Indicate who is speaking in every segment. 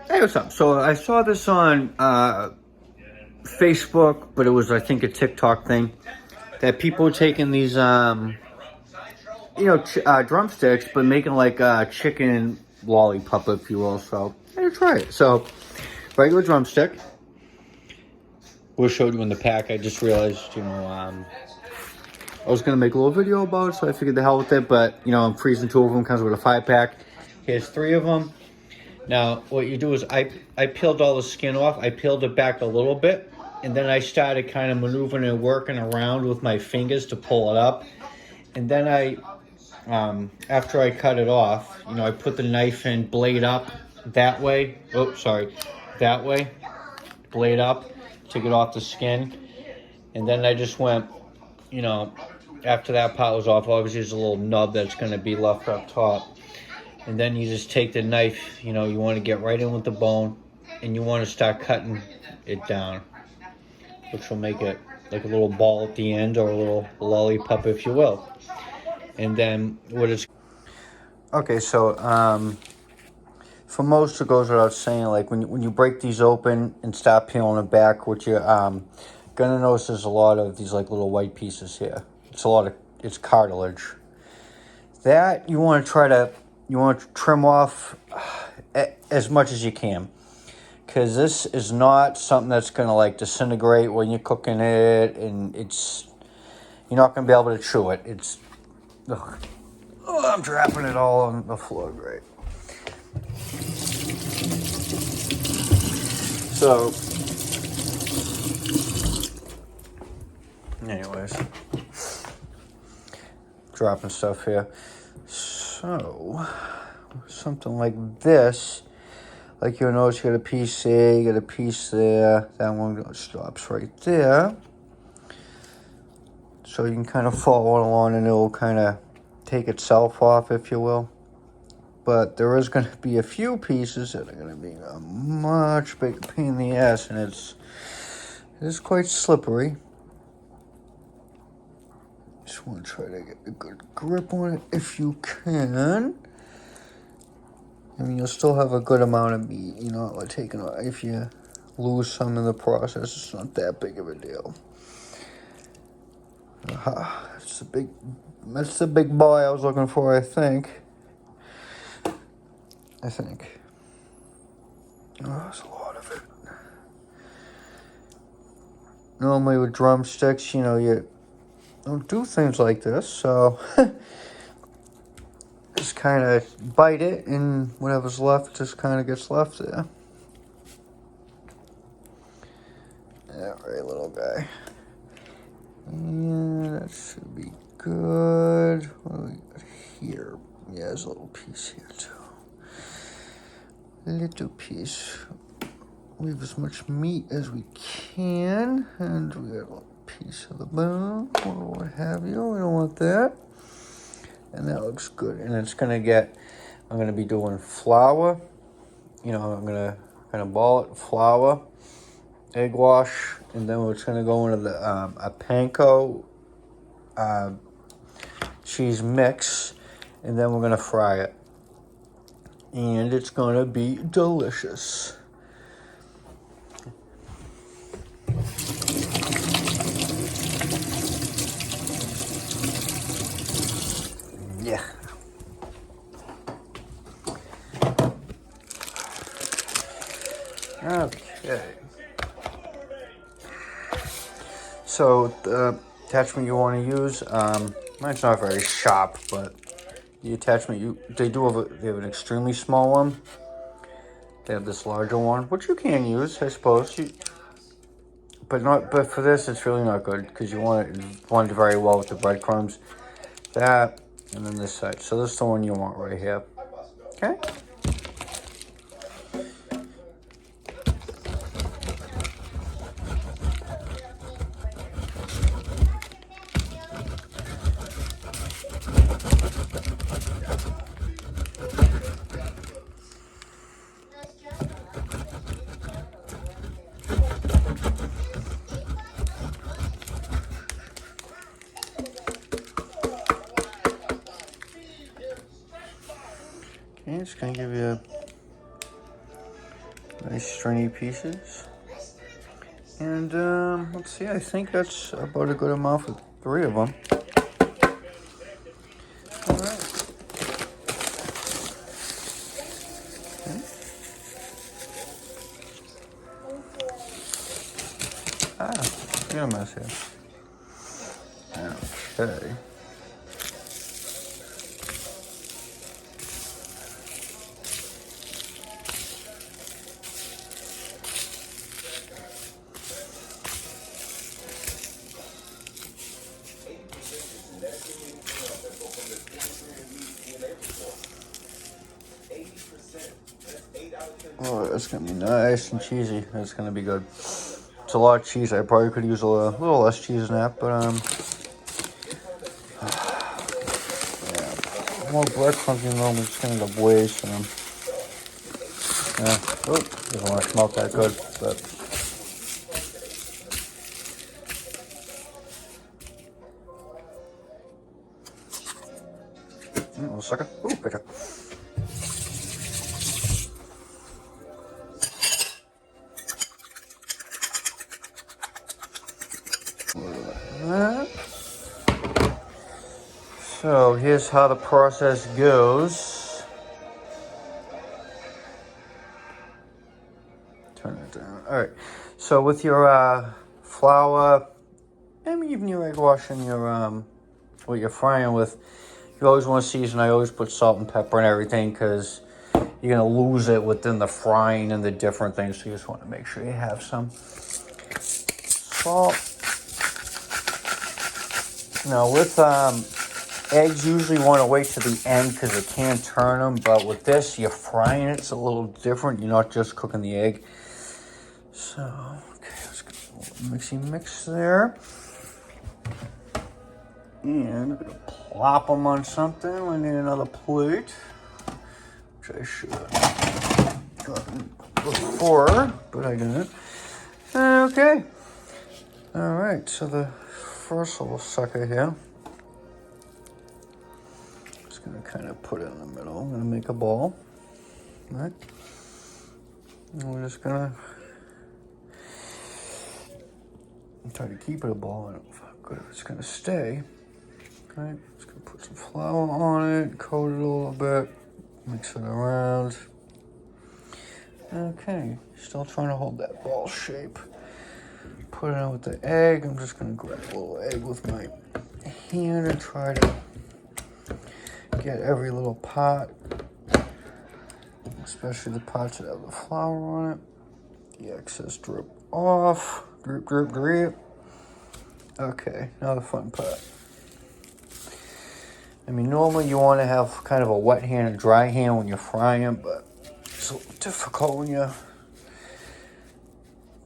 Speaker 1: Hey, what's up? So I saw this on Facebook, but it was, I think, a TikTok thing, that people are taking these, drumsticks, but making like a chicken lollipop, if you will. So I try it. So regular drumstick. We'll show you in the pack. I just realized, I was gonna make a little video about it, so I figured the hell with it. But I'm freezing 2 of them. Comes with a 5-pack. Here's 3 of them. Now, what you do is I peeled all the skin off. I peeled it back a little bit, and then I started kind of maneuvering and working around with my fingers to pull it up. And then after I cut it off, I put the knife in, blade up that way. Oh, sorry, that way, blade up to get off the skin. And then I just went, after that part was off, obviously there's a little nub that's going to be left up top. And then you just take the knife, you want to get right in with the bone, and you want to start cutting it down, which will make it like a little ball at the end, or a little lollipop, if you will. And then what it's... Okay, so for most, it goes without saying, like when you break these open and start peeling it back, what you're gonna notice is a lot of these like little white pieces here. It's cartilage. That you want to trim off as much as you can, because this is not something that's going to like disintegrate when you're cooking it, and you're not going to be able to chew it. I'm dropping it all on the floor. Great. So anyways, dropping stuff here. So something like this, like you'll notice, you got a piece there, you got a piece there. That one stops right there. So you can kind of follow along, and it'll kind of take itself off, if you will. But there is going to be a few pieces that are going to be a much bigger pain in the ass, and it is quite slippery. Just want to try to get a good grip on it if you can. I mean, you'll still have a good amount of meat, like taking it. If you lose some in the process, it's not that big of a deal. That's the big boy I was looking for, I think. Oh, there's a lot of it. Normally with drumsticks, you don't do things like this, so just kind of bite it, and whatever's left just kind of gets left there. Yeah, right, little guy. Yeah, that should be good. What do we got here? Yeah, there's a little piece here too. Little piece. Leave as much meat as we can, and we got a little piece of the bone, or what have you. We don't want that. And that looks good. And I'm gonna be doing flour. I'm gonna kind of ball it, flour, egg wash, and then it's gonna go into the a panko cheese mix, and then we're gonna fry it, and it's gonna be delicious. Yeah. Okay. So the attachment you want to use, mine's not very sharp, but the attachment they have an extremely small one. They have this larger one, which you can use, I suppose. But for this, it's really not good, because you want it very well with the breadcrumbs. That, and then this side. So this is the one you want right here. Okay. Okay, just gonna give you Nice stringy pieces. And let's see, I think that's about a good amount for 3 of them. All right. Okay. Get a mess here. Okay. Oh, that's gonna be nice and cheesy. That's gonna be good. It's a lot of cheese. I probably could use a little less cheese than that, but yeah. More breadcrumbs, you know, I'm just gonna end up wasting them. Yeah. Oh, doesn't want to smell that good, but. A little sucker. Ooh, picture. So here's how the process goes. Turn it down. All right. So with your flour, and even your egg wash and your what you're frying with, you always want to season. I always put salt and pepper and everything because you're gonna lose it within the frying and the different things. So you just want to make sure you have some salt. Now with eggs, usually want to wait to the end because it can turn them. But with this, you're frying it. It's a little different. You're not just cooking the egg. So, okay, let's get a little mixy mix there. And I'm going to plop them on something. I need another plate, which I should have before, but I didn't. Okay. All right, so the first little sucker here. Just going to kind of put it in the middle. I'm going to make a ball. All right. And we're just going to try to keep it a ball. I don't know how good it's going to stay. Okay, just going to put some flour on it, coat it a little bit, mix it around. Okay, still trying to hold that ball shape. Put it on with the egg. I'm just going to grab a little egg with my hand and try to get every little pot, especially the parts that have the flour on it. The excess drip off. Drip, drip, drip. Okay, now the fun part. I mean, normally you want to have kind of a wet hand and dry hand when you're frying, but it's a little difficult when you're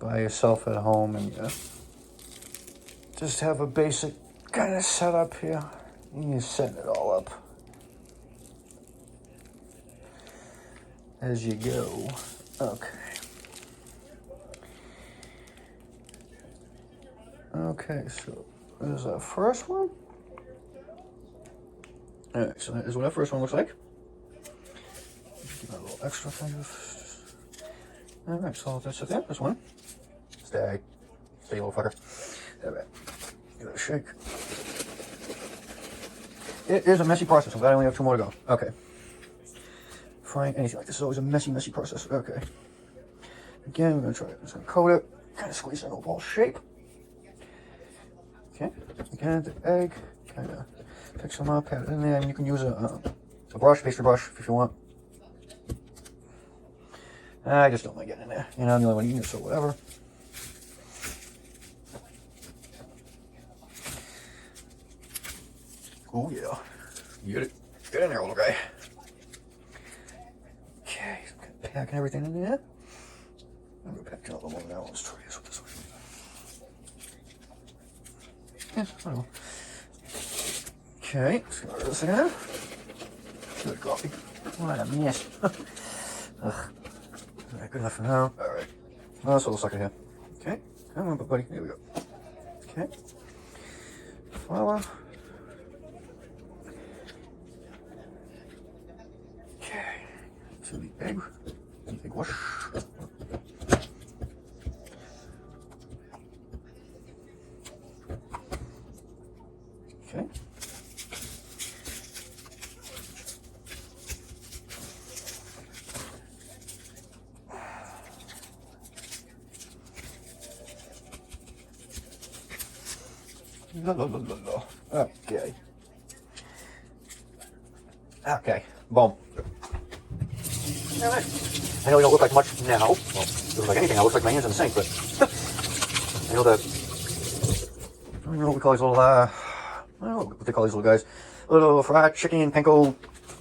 Speaker 1: by yourself at home and you just have a basic kind of setup here. And you're setting it all up as you go. Okay. Okay, so there's our first one. Alright, so that is what our first one looks like. Give it a little extra kind of. Alright, so that's it there. This one. Stay, you little fucker. Alright, give it a shake. It is a messy process. I'm glad I only have 2 more to go. Okay. Frying anything like this is always a messy, messy process. Okay. Again, we're going to try it. I'm just going to coat it. Kind of squeeze it in a ball shape. Okay. Again, the egg. Kind of pick some up, pat it in there. And you can use a brush, pastry brush, if you want. I just don't like getting in there. You know, I'm the only one eating it, so whatever. Oh, yeah. Get it. Get in there, little guy. Okay, so I'm kind of packing everything in there. I'm going to pack another one now. Let's try this with this one. Yeah, I don't know. Okay, let's go to this again. Good coffee. What a mess. Ugh. Alright, good enough for now. Alright. Last little sucker here. Okay. Come on, buddy. There we go. Okay. Flour. Okay. So the egg. Egg wash. Okay. Okay. Boom. Alright. I know we don't look like much now. Well, it doesn't look like anything. I look like my hands in the sink, but I know that. I don't know what we call these little, I don't know what they call these little guys. Little fried chicken, panko,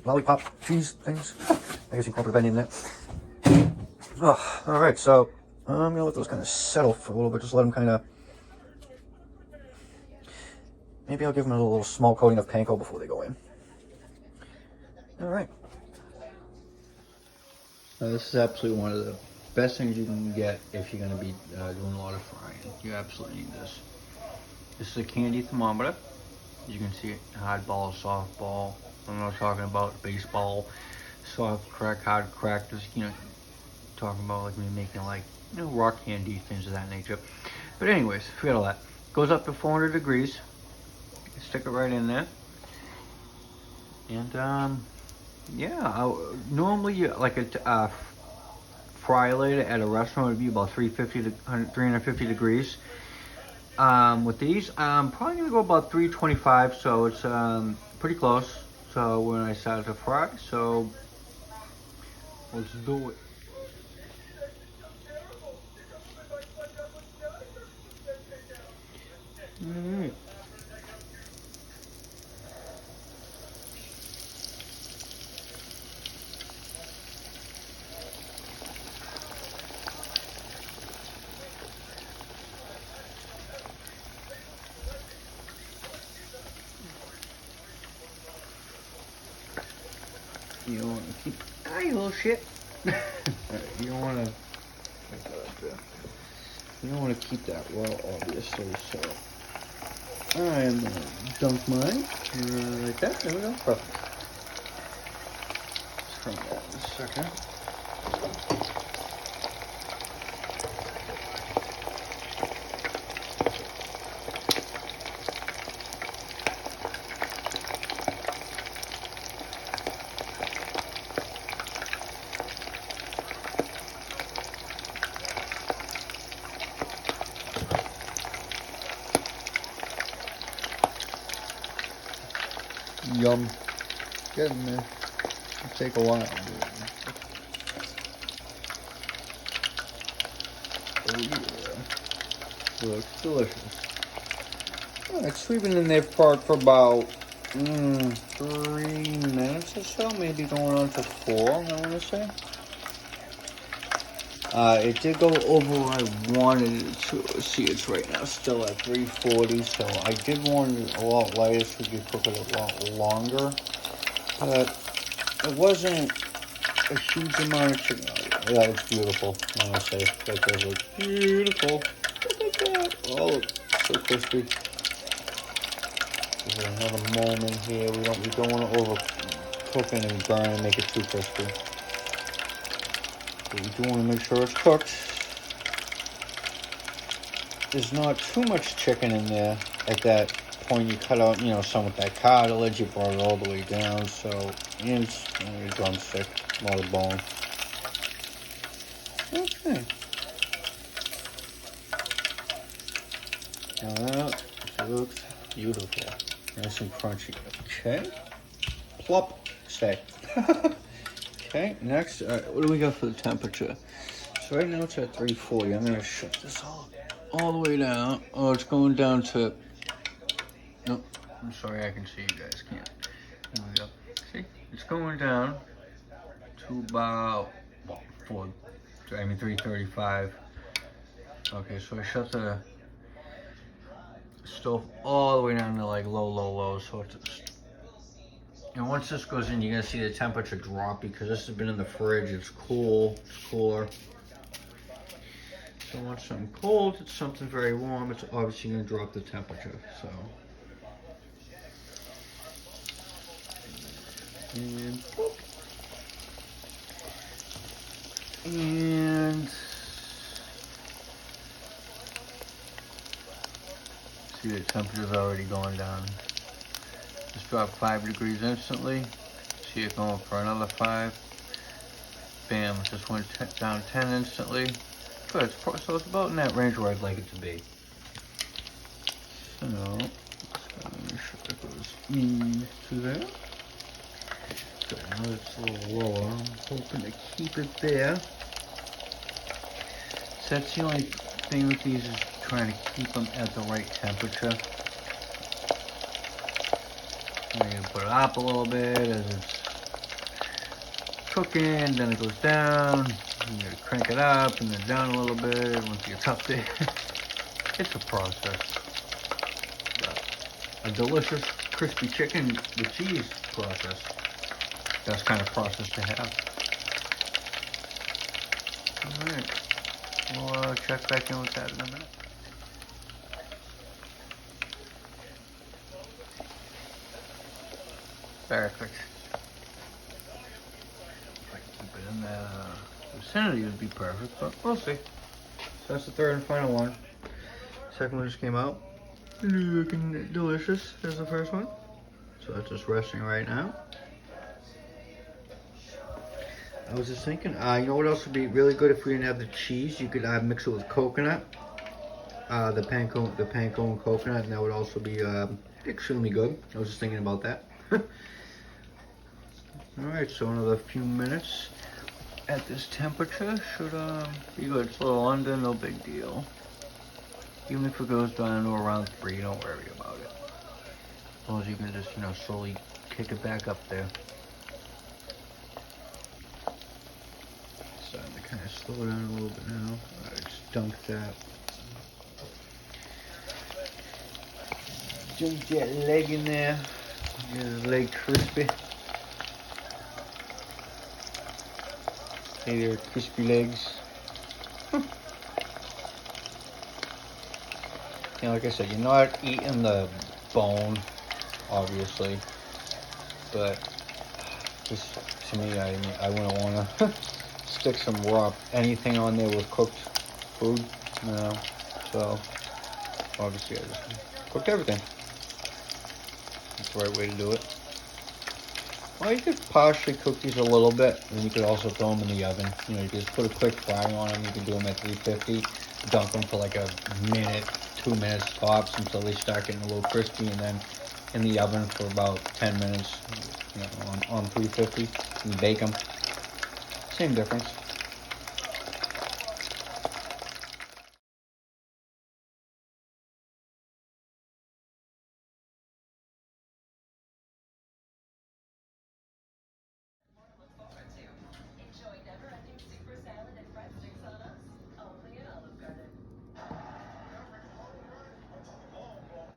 Speaker 1: lollipop, cheese things. I guess you can probably put a name there. Oh, alright, so I'm gonna let those kind of settle for a little bit. Just let them kind of. Maybe I'll give them a little small coating of panko before they go in. Alright. This is absolutely one of the best things you can get if you're going to be doing a lot of frying. You absolutely need this. This is a candy thermometer. You can see it, hardball, softball. I'm not talking about baseball, soft crack, hard crack. Just, you know, talking about like me making like, you know, rock candy, things of that nature. But anyways, forget all that. Goes up to 400 degrees. Stick it right in there. And yeah, normally like a fry later at a restaurant would be about 350 degrees. With these, I'm probably gonna go about 325, so it's pretty close. So when I start to fry, so let's do it. All right. You don't want to keep, you little shit. You don't want to. You don't want to keep that raw, obviously. So I am gonna dunk mine like that. There we go. Perfect. Let's try that in a second. Yum. Get in there. It'll take a while. Oh yeah. Looks delicious. Alright, so we've been in there for about 3 minutes or so, maybe going on to 4, I want to say. It did go over what I wanted it to. See, it's right now still at 340, so I did want it a lot lighter so we could cook it a lot longer. But it wasn't a huge amount of chicken. Oh, yeah, that looks beautiful, I want to say. That does look beautiful. Look at that. Oh, so crispy. Give it another moment here. We don't want to overcook it and burn and make it too crispy. But you do want to make sure it's cooked. There's not too much chicken in there. At that point, you cut out, you know, some with that cartilage. You brought it all the way down. So, and it's a drumstick, a lot of bone. Okay. Now that looks beautiful. Nice and crunchy. Okay. Plop. Stay. Okay, next, what do we got for the temperature? So right now it's at 340. I'm gonna shut this all the way down. Oh, it's going down to, nope, I'm sorry, I can see, you guys can't. There we go. See, it's going down to about, well, 335. Okay, so I shut the stove all the way down to like low, so it's, and once this goes in, you're gonna see the temperature drop because this has been in the fridge. It's cool, it's cooler. So once something cold, it's something very warm, it's obviously gonna drop the temperature, so. And, boop. And, see the temperature's already going down. Just dropped 5 degrees instantly. See it going for another 5. Bam, just went down 10 instantly. Good, so it's about in that range where I'd like it to be. So, That goes into there. So now it's a little lower. I'm hoping to keep it there. So that's the only thing with these is trying to keep them at the right temperature. I'm going to put it up a little bit as it's cooking, then it goes down. You gotta crank it up and then down a little bit once it gets up there. It's a process. But a delicious crispy chicken with cheese process. Best kind of process to have. Alright, we'll check back in with that in a minute. Perfect. If I can keep it in the vicinity, it would be perfect, but we'll see. So that's the third and final one. Second one just came out. Looking delicious as the first one. So it's just resting right now. I was just thinking, you know what else would be really good if we didn't have the cheese? You could mix it with coconut, the panko coconut, and that would also be extremely good. I was just thinking about that. All right, so another few minutes at this temperature should be good. It's a little under, no big deal. Even if it goes down to around 3, don't worry about it. As long as you can just, slowly kick it back up there. Starting to kind of slow down a little bit now. Alright, just dunk that. Dunk that leg in there. Get his leg crispy. Hey there, crispy legs. Like I said, you're not eating the bone, obviously, but just to me, I wouldn't want to stick some raw anything on there with cooked food, so obviously I just cooked everything. That's the right way to do it. Well, you could partially cook these a little bit, and you could also throw them in the oven. You can just put a quick fry on them. You can do them at 350, dunk them for like a minute, 2 minutes tops until they start getting a little crispy, and then in the oven for about 10 minutes, on 350, and bake them. Same difference.